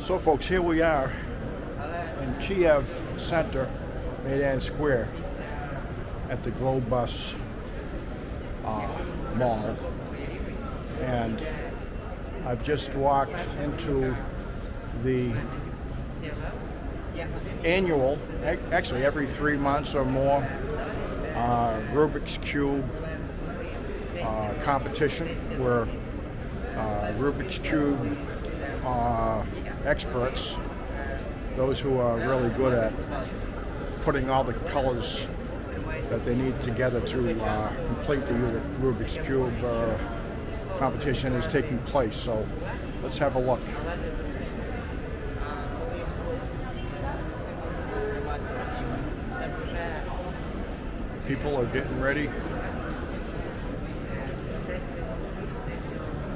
So folks, here we are in Kyiv Center, Maidan Square, at the Globus Mall, and I've just walked into the annual, actually every 3 months or more, Rubik's Cube competition, where Rubik's Cube experts, those who are really good at putting all the colors that they need together to complete the Rubik's Cube competition, is taking place. So let's have a look. People are getting ready,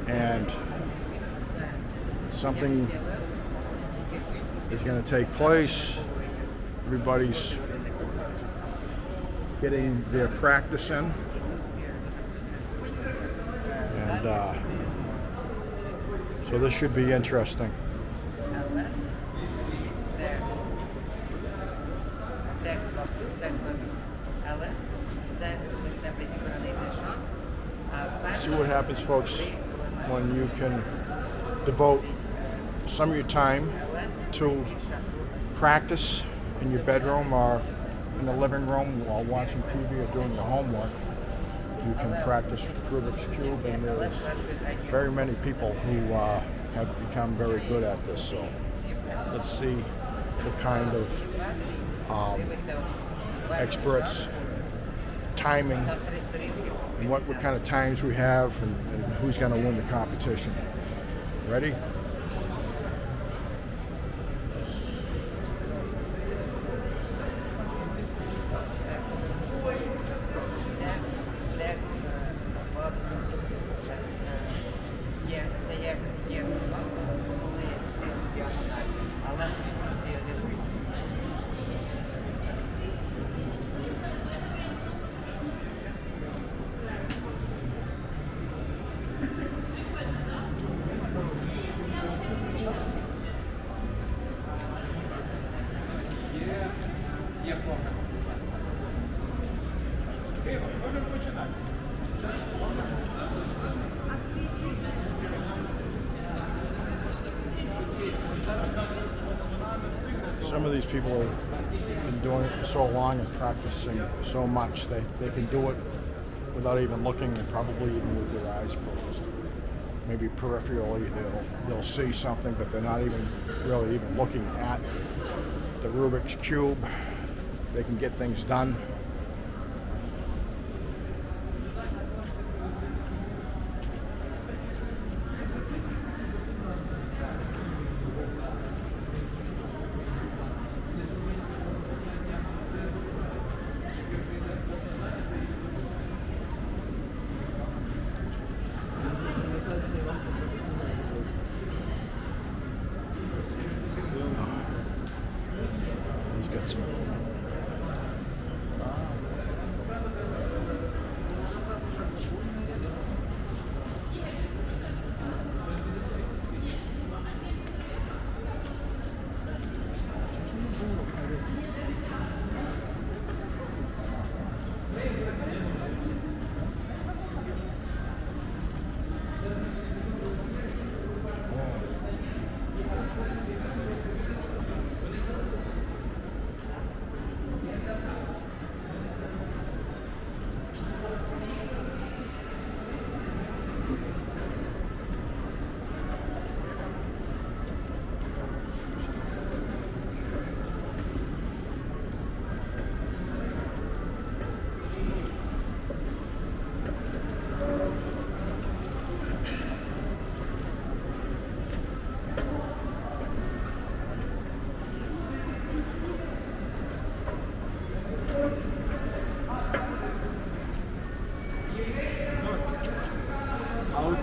and something is going to take place. Everybody's getting their practice in, and so this should be interesting. See what happens, folks, when you can devote some of your time to practice in your bedroom or in the living room while watching TV or doing your homework. You can practice Rubik's Cube, and there's very many people who have become very good at this. So let's see what kind of experts, timing, and what kind of times we have, and who's going to win the competition. Ready? Some of these people have been doing it for so long and practicing so much, they can do it without even looking, and probably even with their eyes closed. Maybe peripherally they'll see something, but they're not even really even looking at the Rubik's Cube. They can get things done.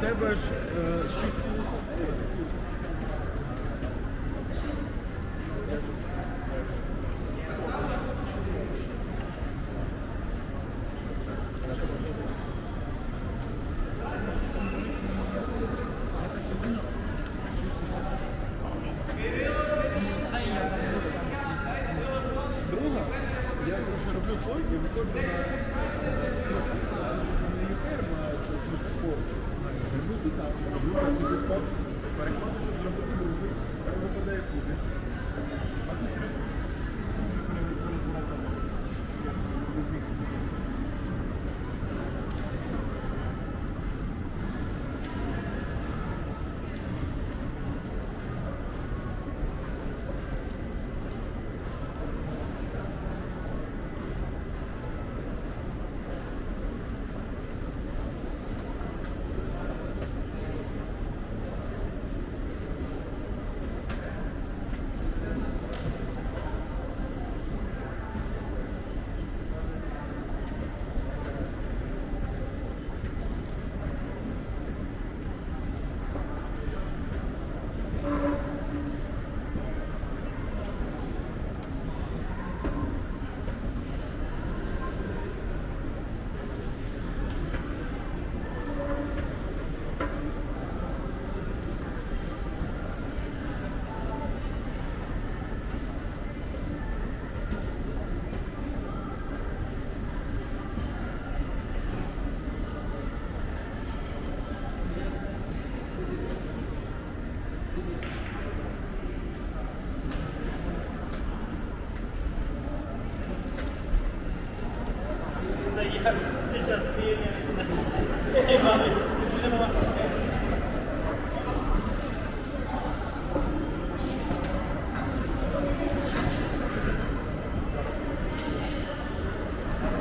тебе ж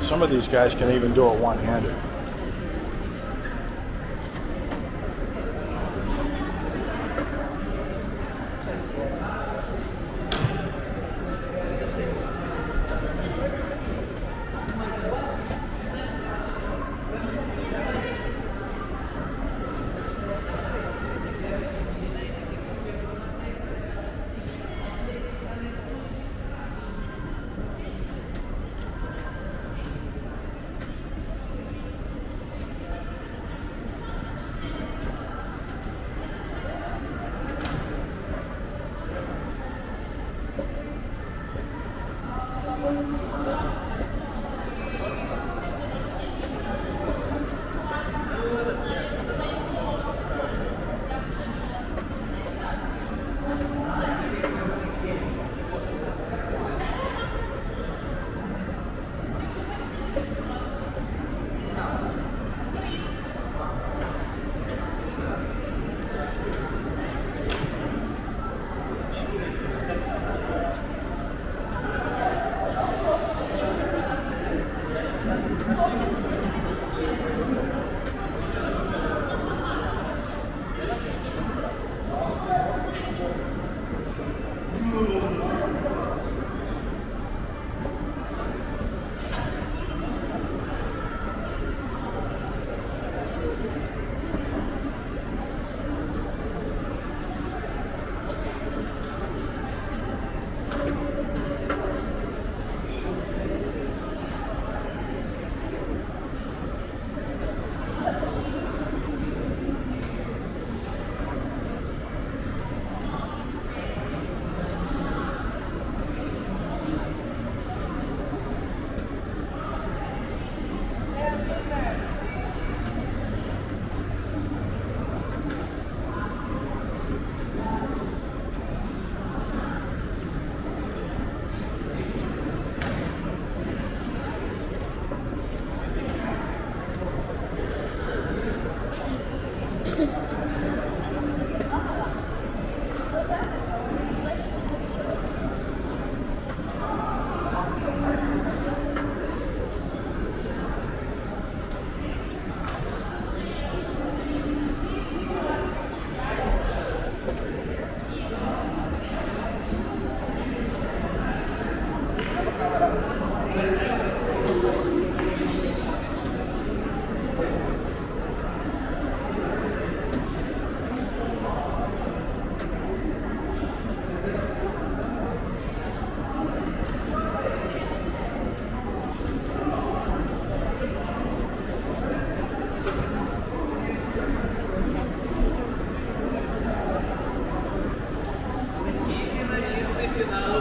Some of these guys can even do it one-handed.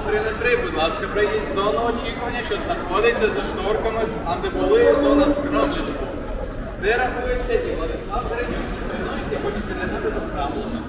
3 на 3, будь ласка, прийдіть в зону очікування, що знаходиться за шторками, там де були зона скрамблінгу. Це рахується і Владислав Деренюк, що тренується і хоче тренувати за скрамблами.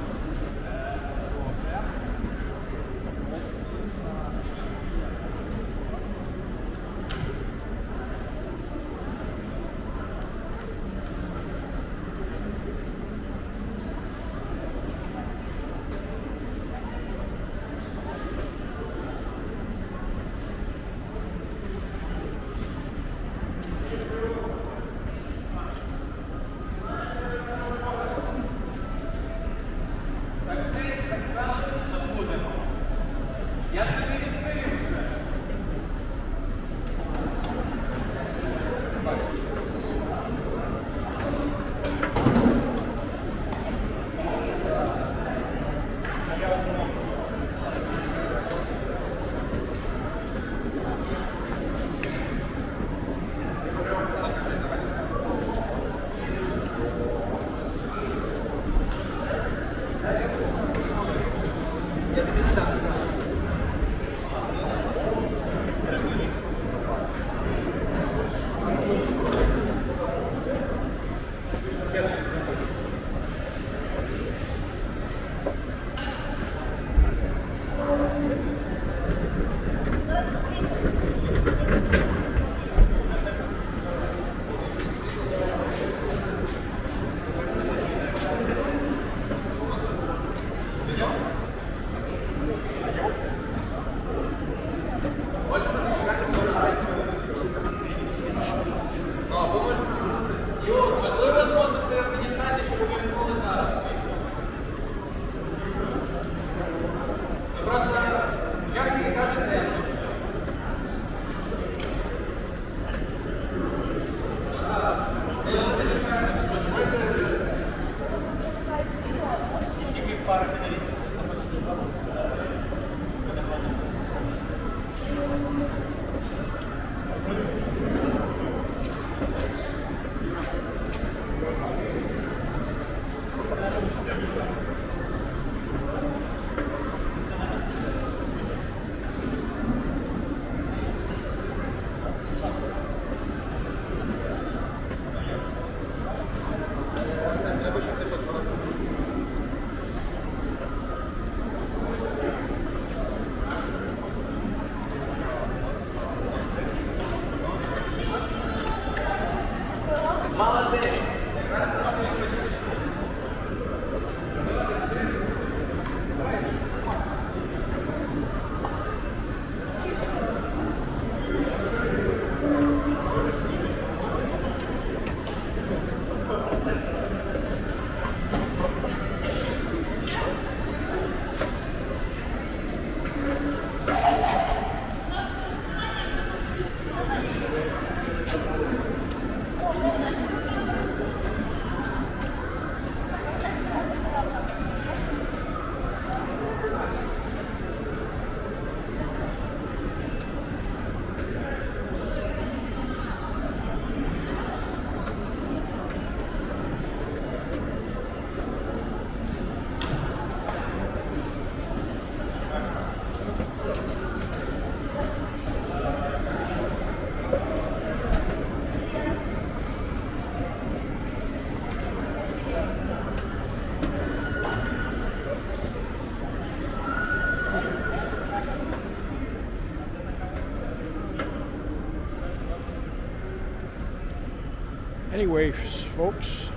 Anyway, folks,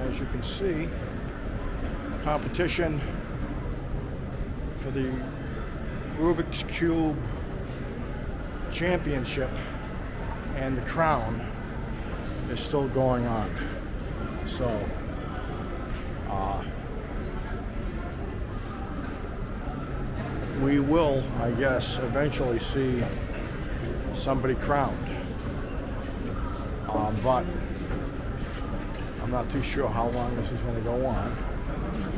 as you can see, competition for the Rubik's Cube Championship and the crown is still going on. So, we will, I guess, eventually see somebody crowned. But I'm not too sure how long this is going to go on.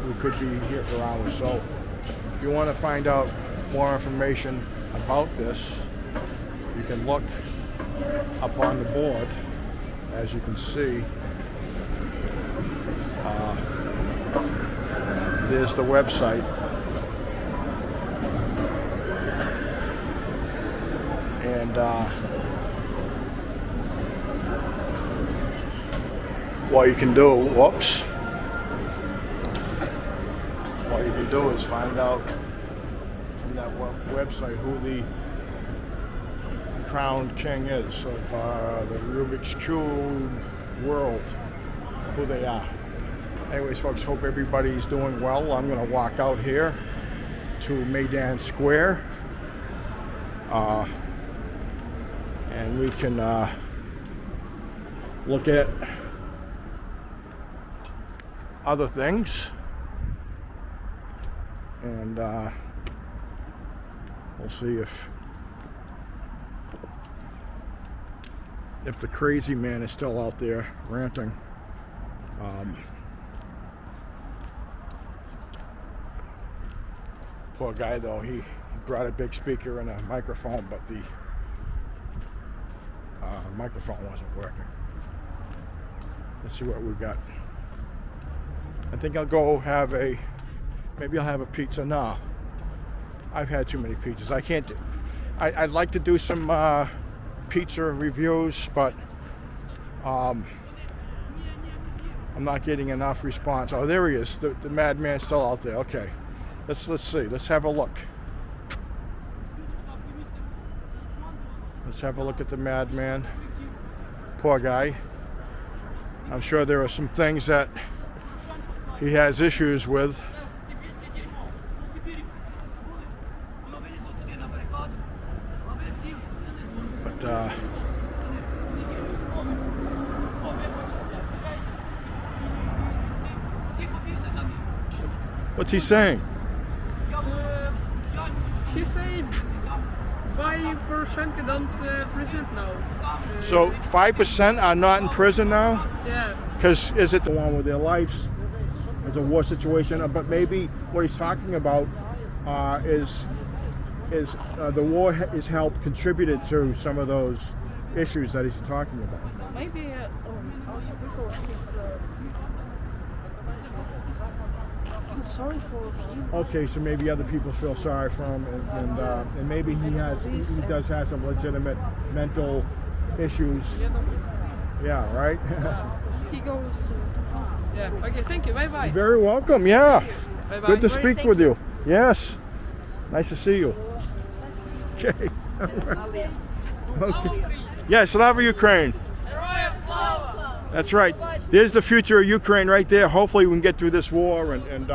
We could be here for hours. So if you want to find out more information about this, you can look up on the board. As you can see, there's the website. And what you can do, whoops, what you can do is find out from that website who the crowned king is of the Rubik's Cube world, who they are. Anyways, folks, hope everybody's doing well. I'm going to walk out here to Maidan Square, and we can look at other things, and we'll see if the crazy man is still out there ranting. Poor guy, though, he brought a big speaker and a microphone, but the microphone wasn't working. Let's see what we got. I think I'll go have maybe I'll have a pizza. No, I've had too many pizzas. I can't do, I'd like to do some pizza reviews, but I'm not getting enough response. Oh, there he is. The madman's still out there. Okay, let's see. Let's have a look. Let's have a look at the madman. Poor guy. I'm sure there are some things that he has issues with. But what's he saying? He said 5% don't present now. So 5% are not in prison now? Yeah. Because is it the one with their lives? It's a war situation, but maybe what he's talking about is the war has helped contributed to some of those issues that he's talking about. Maybe also people feel sorry for him. Okay, so maybe other people feel sorry for him, and maybe he does have some legitimate mental issues. Yeah, right. He goes. Yeah. Okay. Thank you. Bye bye. Very welcome. Yeah. Bye bye. Good to speak with you. Yes. Nice to see you. Okay. Okay. Yeah, Slava Ukraine. That's right. There's the future of Ukraine right there. Hopefully we can get through this war and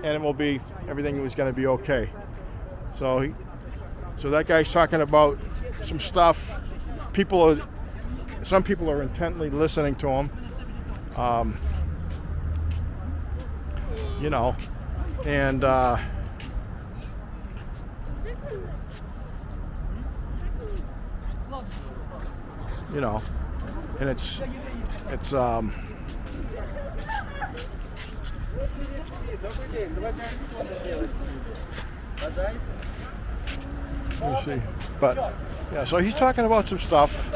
it will be, everything is going to be okay. So that guy's talking about some stuff. Some people are intently listening to him. You know, and you know, and it's let me see, but yeah, so he's talking about some stuff.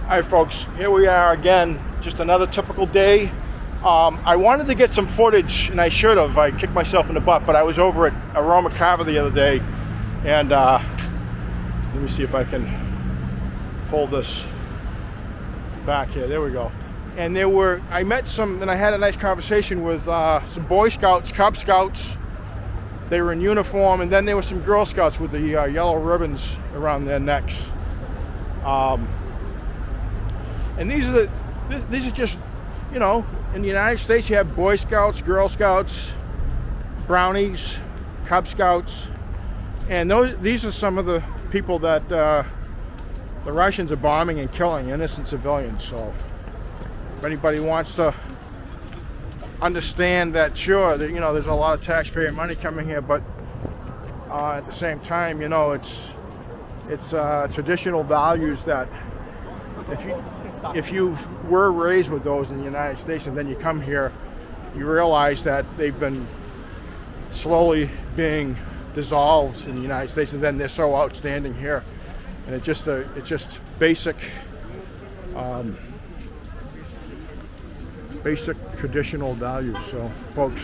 All right, folks, here we are again, just another typical day. I wanted to get some footage, and I should have. I kicked myself in the butt, but I was over at Aroma Carver the other day, and let me see if I can pull this back here. There we go. And I met some, and I had a nice conversation with some Boy Scouts, Cub Scouts. They were in uniform, and then there were some Girl Scouts with the yellow ribbons around their necks. And these are just, you know, in the United States you have Boy Scouts, Girl Scouts, Brownies, Cub Scouts, and these are some of the people that the Russians are bombing and killing innocent civilians. So if anybody wants to understand that, sure, that, you know, there's a lot of taxpayer money coming here, but at the same time, you know, it's traditional values that if you were raised with those in the United States and then you come here you realize that they've been slowly being dissolved in the United States, and then they're so outstanding here. And it's just basic traditional values. So, folks,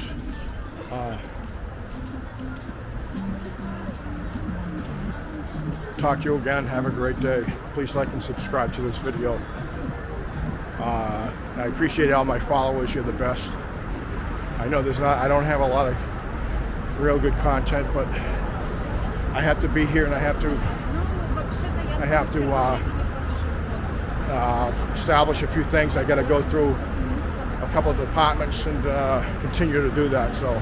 talk to you again. Have a great day. Please like and subscribe to this video. I appreciate all my followers. You're the best. I know I don't have a lot of real good content, but I have to be here, and I have to establish a few things. I got to go through a couple of departments and continue to do that. So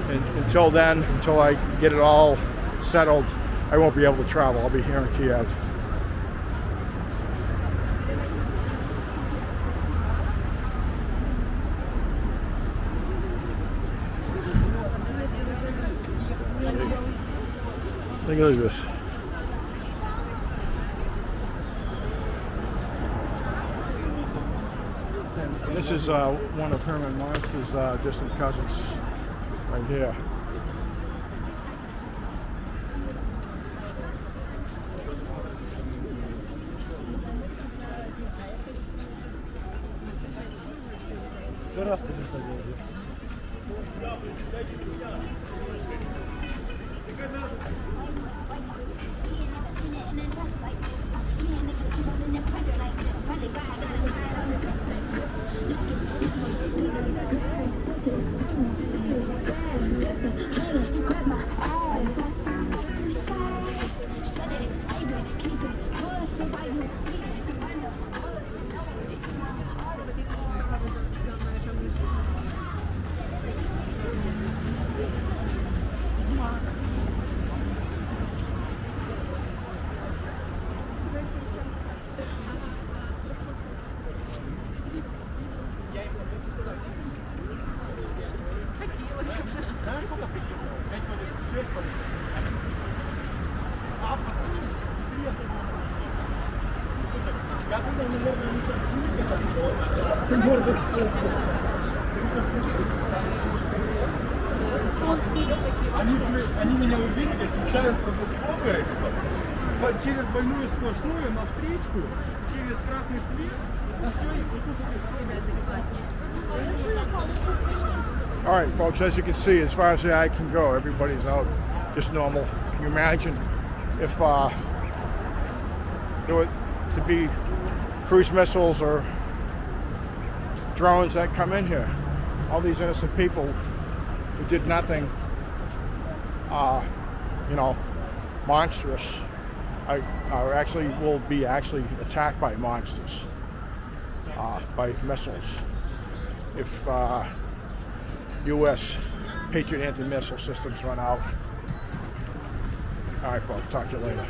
until then, until I get it all settled, I won't be able to travel. I'll be here in Kyiv. Look at this. This is one of Herman Monster's distant cousins, right here. Они меня увидели, включают через больную сплошную на встречку, через красный свет. All right, folks, as you can see, as far as the eye can go, everybody's out just normal. Can you imagine if there were to be cruise missiles or drones that come in here? All these innocent people who did nothing, monstrous, will be attacked by monsters, by missiles. If U.S. Patriot anti-missile systems run out. All right, folks, talk to you later.